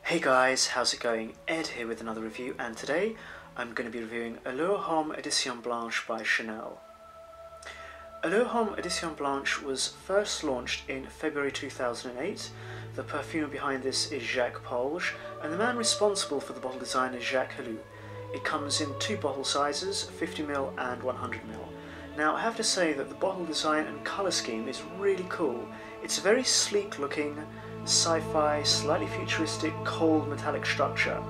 Hey guys, how's it going? Ed here with another review, and today I'm going to be reviewing Allure Homme Edition Blanche by Chanel. Allure Homme Edition Blanche was first launched in February 2008. The perfumer behind this is Jacques, and the man responsible for the bottle design is Jacques. It comes in two bottle sizes, 50ml and 100ml. Now I have to say that the bottle design and colour scheme is really cool. It's a very sleek looking, sci-fi, slightly futuristic, cold metallic structure.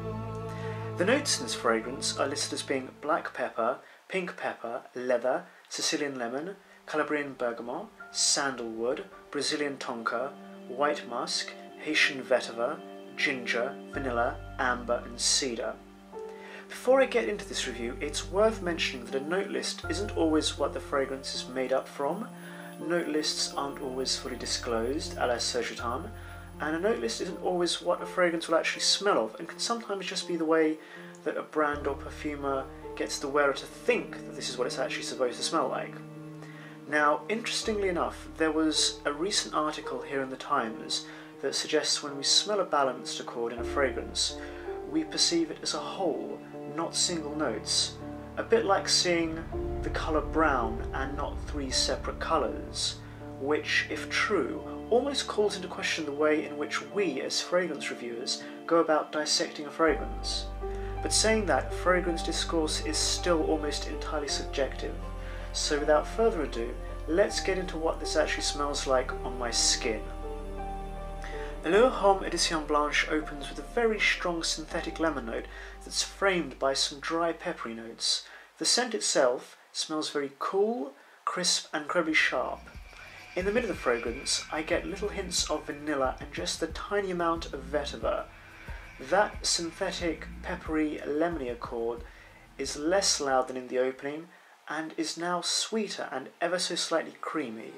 The notes in this fragrance are listed as being black pepper, pink pepper, leather, Sicilian lemon, Calabrian bergamot, sandalwood, Brazilian tonka, white musk, Haitian vetiver, ginger, vanilla, amber and cedar. Before I get into this review, it's worth mentioning that a note list isn't always what the fragrance is made up from. Note lists aren't always fully disclosed, à la Sergetan, and a note list isn't always what a fragrance will actually smell of, and can sometimes just be the way that a brand or perfumer gets the wearer to think that this is what it's actually supposed to smell like. Now, interestingly enough, there was a recent article here in the Times that suggests when we smell a balanced accord in a fragrance, we perceive it as a whole, not single notes. A bit like seeing the colour brown and not three separate colours, which, if true, almost calls into question the way in which we, as fragrance reviewers, go about dissecting a fragrance. But saying that, fragrance discourse is still almost entirely subjective. So without further ado, let's get into what this actually smells like on my skin. Allure Homme Edition Blanche opens with a very strong synthetic lemon note that's framed by some dry peppery notes. The scent itself smells very cool, crisp and incredibly sharp. In the middle of the fragrance, I get little hints of vanilla and just the tiny amount of vetiver. That synthetic, peppery, lemony accord is less loud than in the opening and is now sweeter and ever so slightly creamy.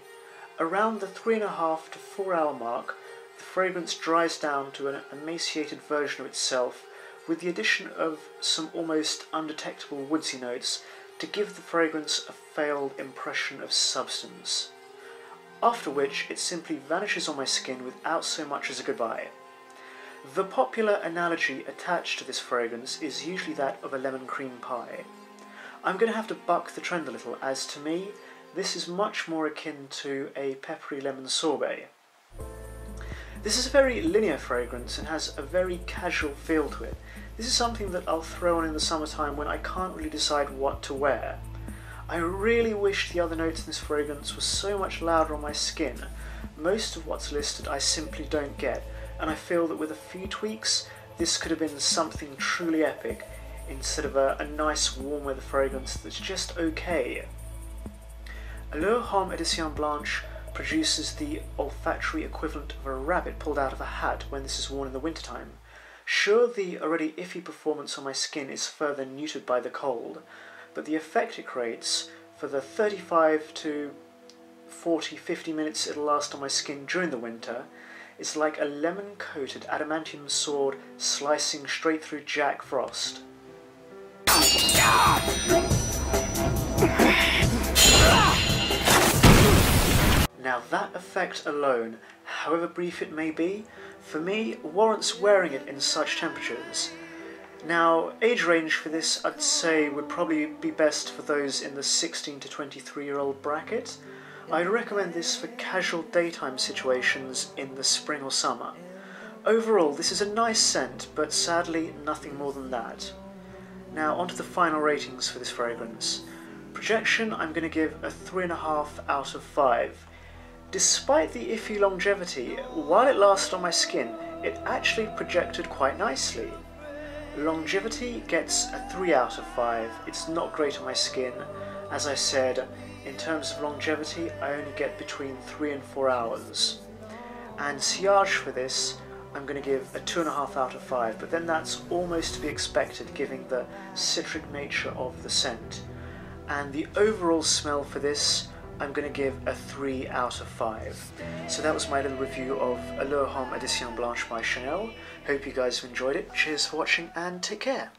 Around the 3.5 to 4 hour mark, the fragrance dries down to an emaciated version of itself, with the addition of some almost undetectable woodsy notes to give the fragrance a failed impression of substance. After which it simply vanishes on my skin without so much as a goodbye. The popular analogy attached to this fragrance is usually that of a lemon cream pie. I'm going to have to buck the trend a little, as to me, this is much more akin to a peppery lemon sorbet. This is a very linear fragrance and has a very casual feel to it. This is something that I'll throw on in the summertime when I can't really decide what to wear. I really wish the other notes in this fragrance were so much louder on my skin. Most of what's listed I simply don't get, and I feel that with a few tweaks, this could have been something truly epic, instead of a nice warm weather fragrance that's just okay. Allure Homme Edition Blanche produces the olfactory equivalent of a rabbit pulled out of a hat when this is worn in the wintertime. Sure, the already iffy performance on my skin is further neutered by the cold, but the effect it creates for the 35 to 40-50 minutes it'll last on my skin during the winter is like a lemon-coated adamantium sword slicing straight through Jack Frost. Now that effect alone, however brief it may be, for me warrants wearing it in such temperatures. Now, age range for this I'd say would probably be best for those in the 16 to 23-year-old bracket. I'd recommend this for casual daytime situations in the spring or summer. Overall, this is a nice scent, but sadly nothing more than that. Now onto the final ratings for this fragrance. Projection, I'm going to give a 3.5 out of 5. Despite the iffy longevity, while it lasted on my skin, it actually projected quite nicely. Longevity gets a 3 out of 5. It's not great on my skin. As I said, in terms of longevity, I only get between 3 and 4 hours. And sillage for this, I'm going to give a 2.5 out of 5, but then that's almost to be expected given the citric nature of the scent. And the overall smell for this, I'm going to give a 3 out of 5. So that was my little review of Allure Homme Edition Blanche by Chanel. Hope you guys have enjoyed it. Cheers for watching and take care.